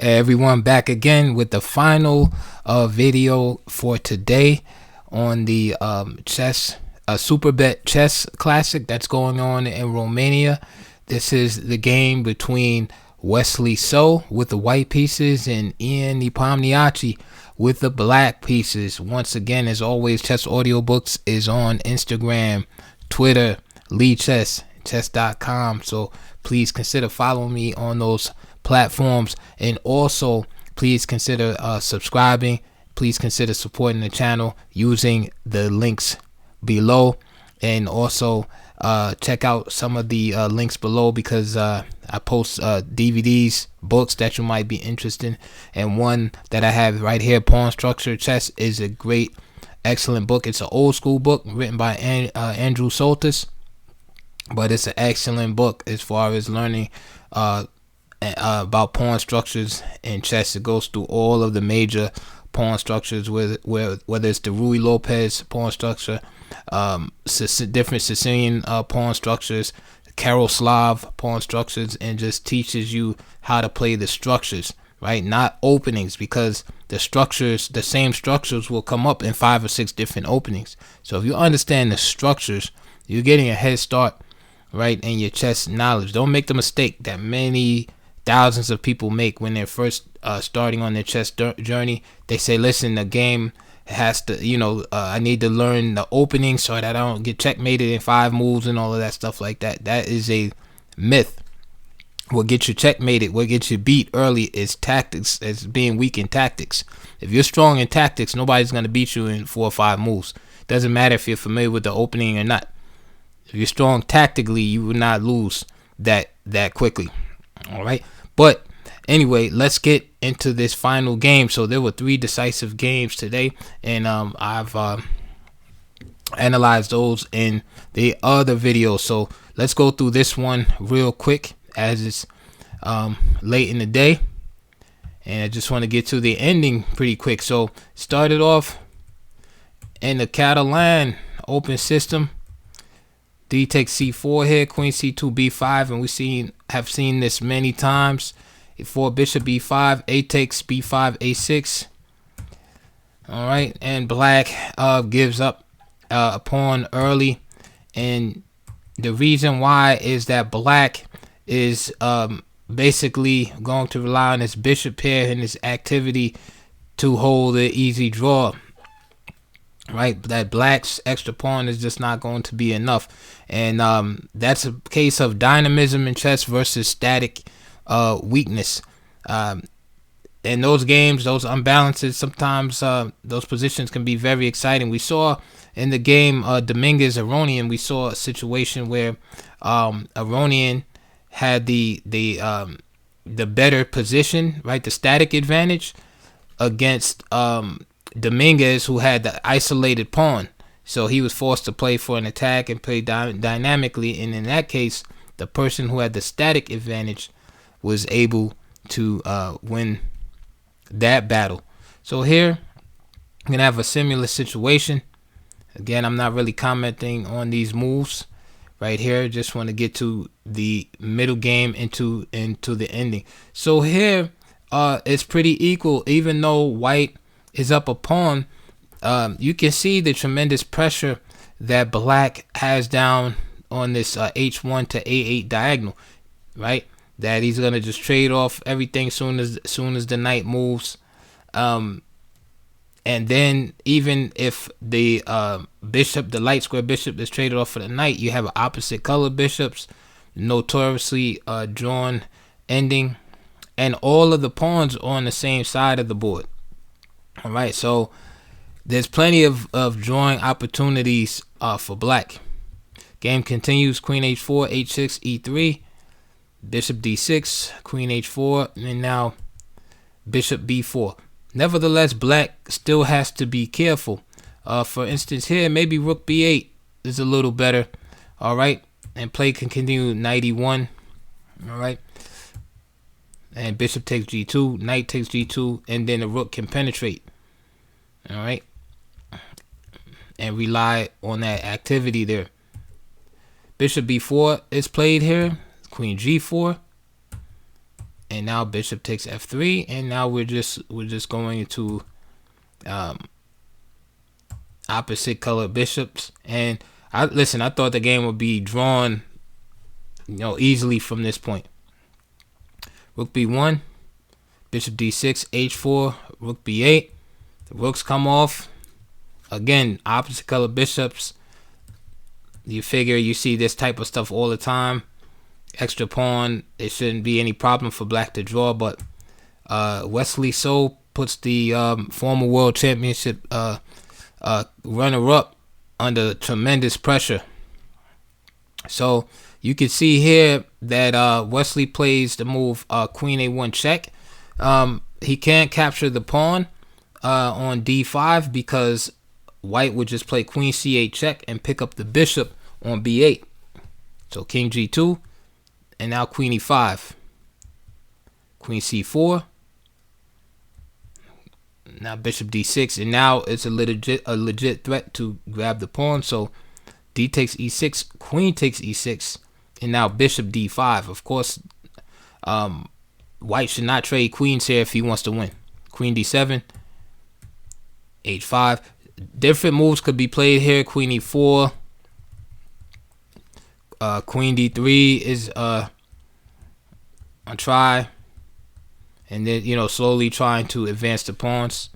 Everyone, back again with the final video for today on the chess Superbet chess classic that's going on in Romania. This is the game between Wesley with the white pieces and Ian Nepomniachtchi with the black pieces. Once again, as always, Chess Audiobooks is on Instagram, Twitter, Chess, chess.com. So please consider following me on those platforms, and also please consider subscribing. Please consider supporting the channel using the links below, and also check out some of the links below, because I post DVDs, books that you might be interested in, and one that I have right here, Pawn Structure Chess, is a great, excellent book. It's an old school book written by Andrew Soltis, but it's an excellent book as far as learning about pawn structures in chess. It goes through all of the major pawn structures, whether it's the Rui Lopez pawn structure, different Sicilian pawn structures, Yaroslav pawn structures, and just teaches you how to play the structures, right? Not openings, because the structures, the same structures will come up in 5 or 6 different openings. So if you understand the structures, you're getting a head start, right, in your chess knowledge. Don't make the mistake that many thousands of people make when they're first starting on their chess journey. They say, listen, the game has to, I need to learn the opening so that I don't get checkmated in 5 moves and all of that stuff like that. That is a myth. What gets you checkmated, what gets you beat early, is tactics, as being weak in tactics. If you're strong in tactics, nobody's going to beat you in 4 or 5 moves. Doesn't matter if you're familiar with the opening or not. If you're strong tactically, you will not lose that quickly. All right. But anyway, let's get into this final game. So there were 3 decisive games today, and I've analyzed those in the other video. So let's go through this one real quick, as it's late in the day, and I just want to get to the ending pretty quick. So started off in the Catalan open system. D takes c4 here, queen c2, b5, and we have seen this many times. A4, bishop b5, a takes b5, a6. All right, and black gives up a pawn early, and the reason why is that black is basically going to rely on his bishop pair and his activity to hold the easy draw. Right, that black's extra pawn is just not going to be enough, and that's a case of dynamism in chess versus static weakness. In those games, those unbalances, sometimes those positions can be very exciting. We saw in the game Dominguez Aronian, we saw a situation where Aronian had the better position, right, the static advantage against Dominguez, who had the isolated pawn. So he was forced to play for an attack and play dynamically, and in that case, the person who had the static advantage was able to win that battle. So here I'm gonna have a similar situation. Again, I'm not really commenting on these moves right here. Just want to get to the middle game, into the ending. So here it's pretty equal, even though white is up a pawn. You can see the tremendous pressure that black has down on this h1 to a8 diagonal, right? That he's gonna just trade off everything soon as the knight moves, and then even if the bishop, the light square bishop, is traded off for the knight, you have opposite color bishops, notoriously drawn ending, and all of the pawns on the same side of the board. All right, so there's plenty of drawing opportunities for black. Game continues. Queen h4, h6, e3, bishop d6, queen h4, and now bishop b4. Nevertheless, black still has to be careful. For instance, here maybe rook b8 is a little better. All right, and play can continue. Knight e1. All right, and bishop takes g2, knight takes g2, and then the rook can penetrate. All right, and rely on that activity there. Bishop b4 is played here, queen g4, and now bishop takes f3, and now we're just going into opposite color bishops. And I thought the game would be drawn, easily from this point. Rook b1, bishop d6, h4, rook b8. The rooks come off. Again, opposite color bishops. You figure you see this type of stuff all the time. Extra pawn, it shouldn't be any problem for black to draw, but Wesley So puts the former world championship runner-up under tremendous pressure. So you can see here that Wesley plays the move queen a1 check. He can't capture the pawn on d5 because white would just play queen c8 check and pick up the bishop on b8. So king g2, and now queen e5, queen c4, now bishop d6, and now it's a legit threat to grab the pawn. So d takes e6, queen takes e6, and now bishop d5. Of course, white should not trade queens here if he wants to win. Queen d7, h5. Different moves could be played here. Queen e4, queen d3 is a try, and then slowly trying to advance the pawns.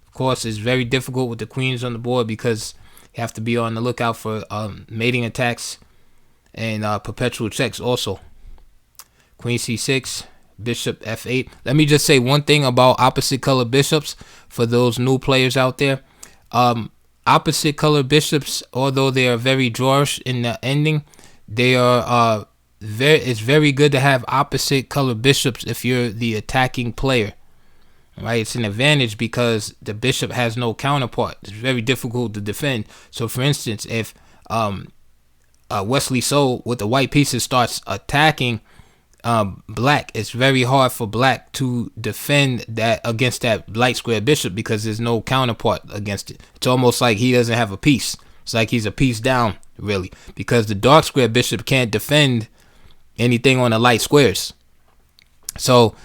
Of course, it's very difficult with the queens on the board because you have to be on the lookout for mating attacks and perpetual checks also. Queen c6, bishop f8. Let me just say one thing about opposite color bishops for those new players out there. Opposite color bishops, although they are very drawish in the ending, they are it's very good to have opposite color bishops if you're the attacking player. Right, it's an advantage because the bishop has no counterpart. It's very difficult to defend. So for instance, if Wesley So with the white pieces starts attacking black, it's very hard for black to defend that against that light square bishop because there's no counterpart against it. It's almost like he doesn't have a piece. It's like he's a piece down, really, because the dark square bishop can't defend anything on the light squares. So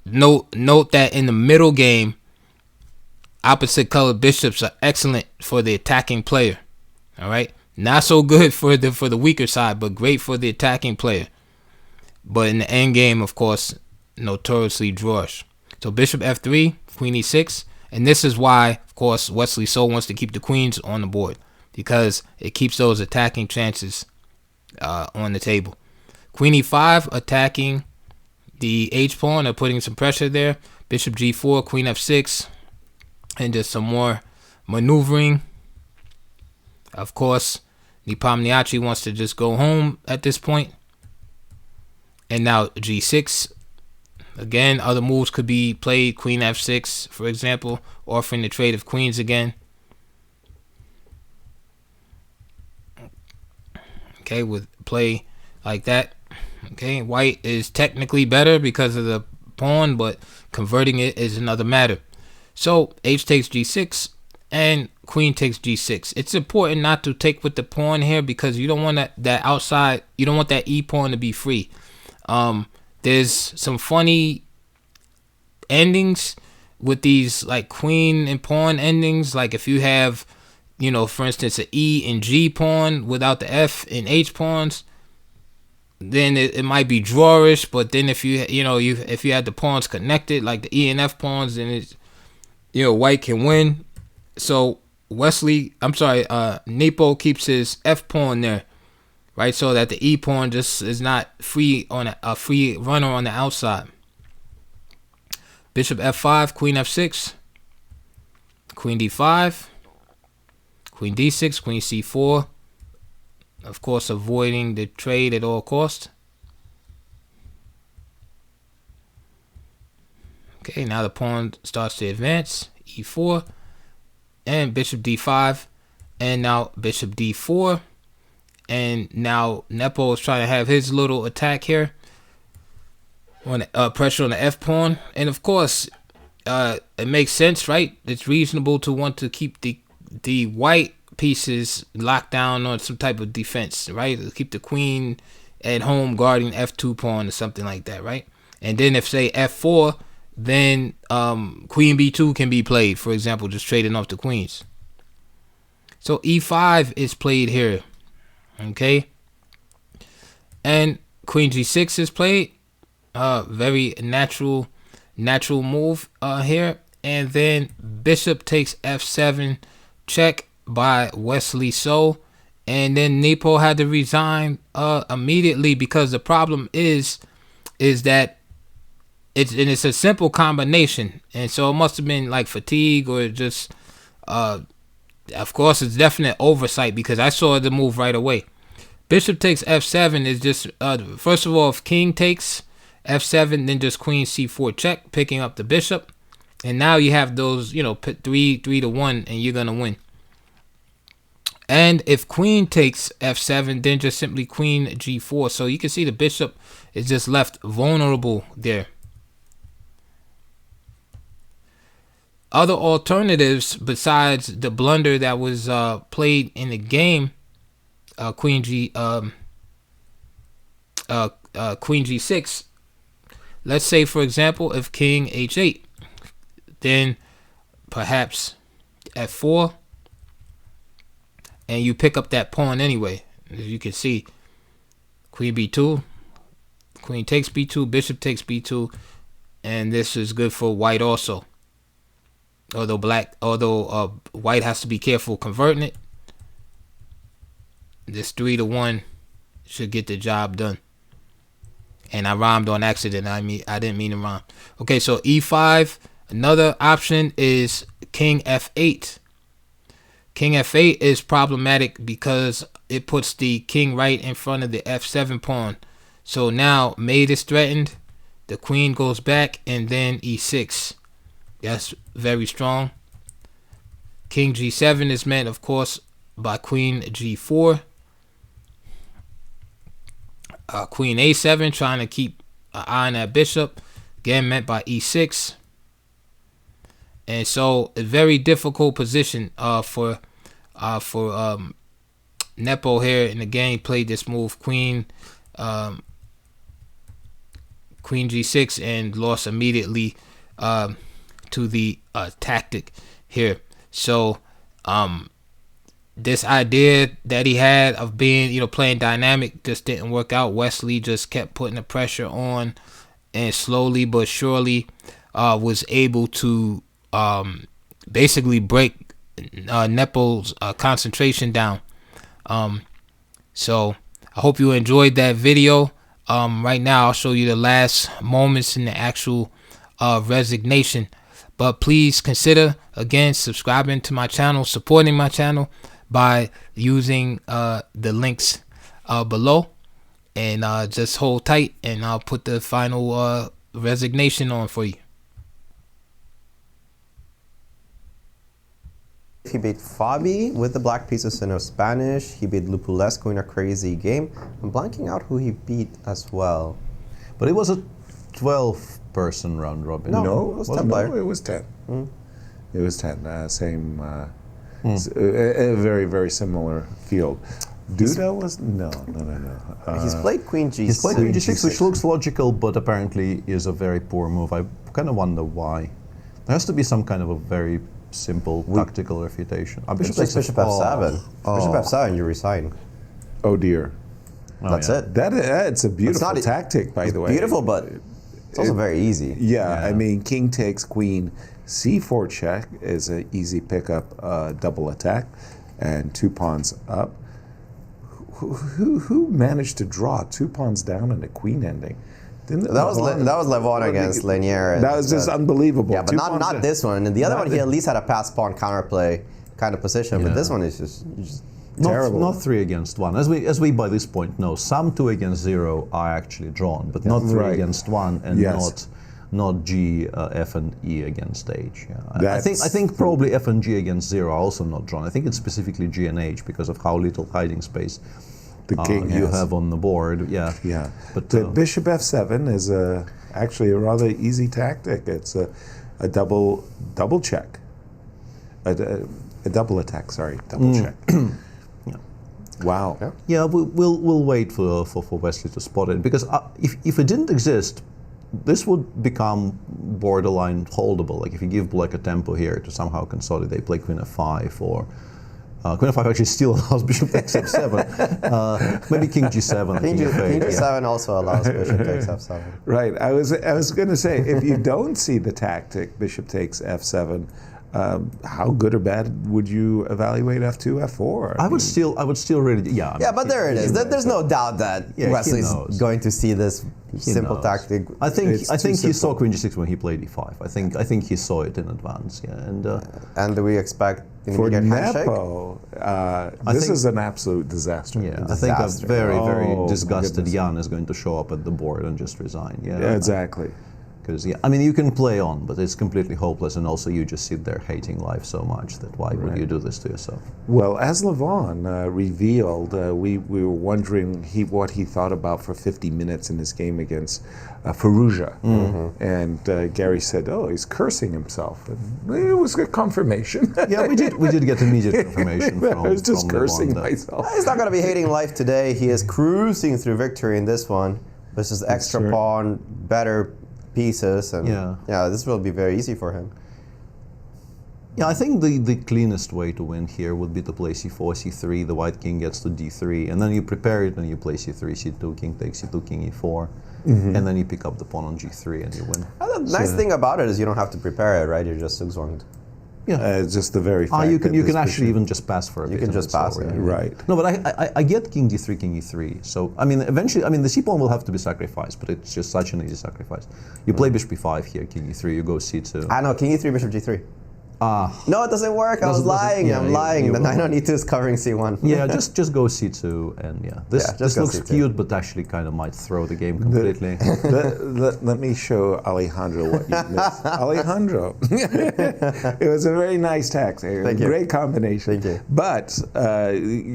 note that in the middle game, opposite color bishops are excellent for the attacking player. All right, not so good for the weaker side, but great for the attacking player. But in the end game, of course, notoriously drawish. So bishop f3, queen e6, and this is why, of course, Wesley So wants to keep the queens on the board because it keeps those attacking chances on the table. Queen e5 attacking the h pawn or putting some pressure there. Bishop g4, queen f6, and just some more maneuvering. Of course, Nepo wants to just go home at this point. And now g6. Again, other moves could be played. Queen f6, for example, offering the trade of queens again. Okay, with play like that. Okay, white is technically better because of the pawn, but converting it is another matter. So h takes g6 and queen takes g6. It's important not to take with the pawn here because you don't want that outside. You don't want that e pawn to be free. There's some funny endings with these like queen and pawn endings. Like if you have, for instance, an e and g pawn without the f and h pawns, then it might be drawish. But then if you if you had the pawns connected, like the e and f pawns, then it's white can win. So Nepo keeps his f pawn there, right, so that the e pawn just is not free on a free runner on the outside. Bishop f5, queen f6, queen d5, queen d6, queen c4. Of course, avoiding the trade at all costs. Okay, now the pawn starts to advance. e4 and bishop d5, and now bishop d4. And now Nepo is trying to have his little attack here on pressure on the f pawn. And of course, it makes sense, right? It's reasonable to want to keep the white pieces locked down on some type of defense, right? Keep the queen at home guarding f2 pawn or something like that, right? And then if say f4, then queen b2 can be played, for example, just trading off the queens. So e5 is played here, okay, and queen g6 is played. Very natural move here. And then bishop takes f7 check by Wesley. So, and then Nepo had to resign immediately, because the problem is that it's a simple combination, and so it must have been like fatigue or just of course it's definite oversight, because I saw the move right away. Bishop takes f7 is just first of all, if king takes f7, then just queen c4 check, picking up the bishop, and now you have those, you know, 3-1, and you're gonna win. And if queen takes f7, then just simply queen g4. So you can see the bishop is just left vulnerable there. Other alternatives besides the blunder that was played in the game, queen g6. Let's say, for example, if king h8, then perhaps f4, and you pick up that pawn anyway. As you can see, queen b2, queen takes b2, bishop takes b2, and this is good for white also. Although white has to be careful converting it. This 3-1 should get the job done. And I rhymed on accident. I didn't mean to rhyme. Okay, so e5. Another option is king f8. King f8 is problematic because it puts the king right in front of the f7 pawn. So now mate is threatened. The queen goes back, and then e6. That's very strong. King g7 is met, of course, by queen g4. Queen a7, trying to keep an eye on that bishop. Again, met by e6. And so a very difficult position for Nepo here in the game. Played this move, queen g6, and lost immediately to the tactic here. So this idea that he had of being, you know, playing dynamic just didn't work out. Wesley just kept putting the pressure on, and slowly but surely was able to basically break Nepo's concentration down. So I hope you enjoyed that video. Right now I'll show you the last moments in the actual resignation. But please consider, again, subscribing to my channel, supporting my channel by using the links below. And just hold tight, and I'll put the final resignation on for you. He beat Fabi with the black pieces in Spanish. He beat Lupulescu in a crazy game. I'm blanking out who he beat as well. But it was a 12-person round robin. No, it was 10 player. No, it was 10. It was 10. Same, a very, very similar field. Duda was no. He's played queen g6. He's played queen g6, which looks logical, but apparently is a very poor move. I kind of wonder why. There has to be some kind of a very simple tactical refutation. Bishop f7. Bishop f7, you resign. Oh dear. That's it. That's a beautiful tactic, by the way. Beautiful, but it's also very easy. Yeah, I mean, king takes queen c4 check is an easy pickup, double attack, and 2 pawns up. Who managed to draw 2 pawns down and a queen ending? That was Levon against Lanier. That was just unbelievable. Yeah, but not this one. And the other one, he at least had a pass pawn counterplay kind of position. Yeah. But this one is just terrible. Not 3 against 1. As we by this point know, some 2 against 0 are actually drawn, but not 3 against 1, and not G, F, and E against H. Yeah. I think probably F and G against 0 are also not drawn. I think it's specifically G and H because of how little hiding space the king you have on the board. Yeah. But the bishop f7 is actually a rather easy tactic. It's a double check, a double attack. Sorry, double check. Yeah. Wow. Yeah, we'll wait for Wesley to spot it, because if it didn't exist, this would become borderline holdable. Like if you give black a tempo here to somehow consolidate, play queen f5, or queen f5 actually still allows bishop takes f7. Maybe king g7. King g7 also allows bishop takes f7. Right. I was going to say, if you don't see the tactic bishop takes f7, how good or bad would you evaluate f2, f4? I would still really, yeah. Yeah, but there it is. There's no doubt that Wesley's going to see this simple tactic. I think he saw queen g6 when he played e5. I think he saw it in advance. Yeah, and do we expect for Nepo, this is an absolute disaster. Yeah, I think a very disgusted Jan is going to show up at the board and just resign. Yeah, exactly. Because I mean, you can play on, but it's completely hopeless, and also you just sit there hating life so much that why would you do this to yourself? Well, as Levon revealed, we were wondering what he thought about for 50 minutes in his game against Firouzja, and Gary said, "Oh, he's cursing himself," and it was a confirmation. Yeah, we did get immediate confirmation from. I was just from cursing Levon myself. He's not going to be hating life today. He is cruising through victory in this one. This is extra pawn, better pieces, and this will be very easy for him. Yeah, I think the cleanest way to win here would be to play c4, c3, the white king gets to d3, and then you prepare it and you play c3, c2, king takes c2, king e4, and then you pick up the pawn on g3 and you win. The nice thing about it is you don't have to prepare it, right? You're just zugzwanged. Yeah, just the very fact you can actually even just pass for a bit. You can just pass it. Right. No, but I get king d3, king e3. So I mean, eventually, the c pawn will have to be sacrificed, but it's just such an easy sacrifice. You play bishop e5 here, king e3. You go c2. I know, king e3, bishop g3. No, it doesn't work. I was lying. I'm lying. The knight on e2 is covering c1. Yeah, just go c2, and this looks cute, but actually kind of might throw the game completely. Let me show Alejandro what you missed. Alejandro, it was a very nice tactic. Thank you. Great combination. Thank you. But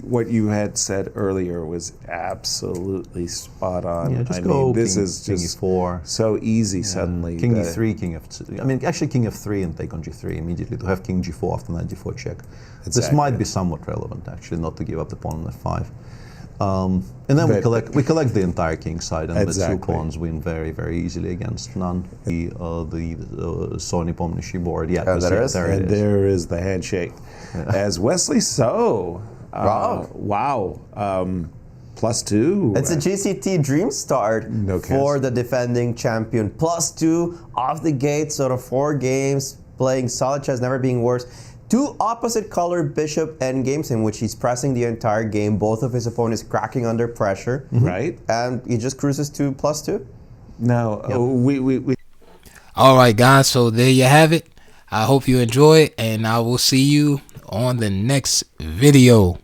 what you had said earlier was absolutely spot on. Yeah, just go. This king, is king just e4. so easy suddenly. King e3, king f2. I mean, actually, king f3 and take on g3 immediately. To have king g4 after knight d4 check. Exactly. This might be somewhat relevant, actually, not to give up the pawn on f5. And then we collect the entire king side, and the two pawns win very, very easily against none. The Sony Pomnishi board, there is the handshake. As Wesley wow. +2. It's a GCT dream start for the defending champion. +2 off the gate, sort of 4 games, playing solid chess, never being worse. 2 opposite color bishop endgames in which he's pressing the entire game. Both of his opponents cracking under pressure. Right. And he just cruises to +2. Now, we All right, guys, so there you have it. I hope you enjoy, and I will see you on the next video.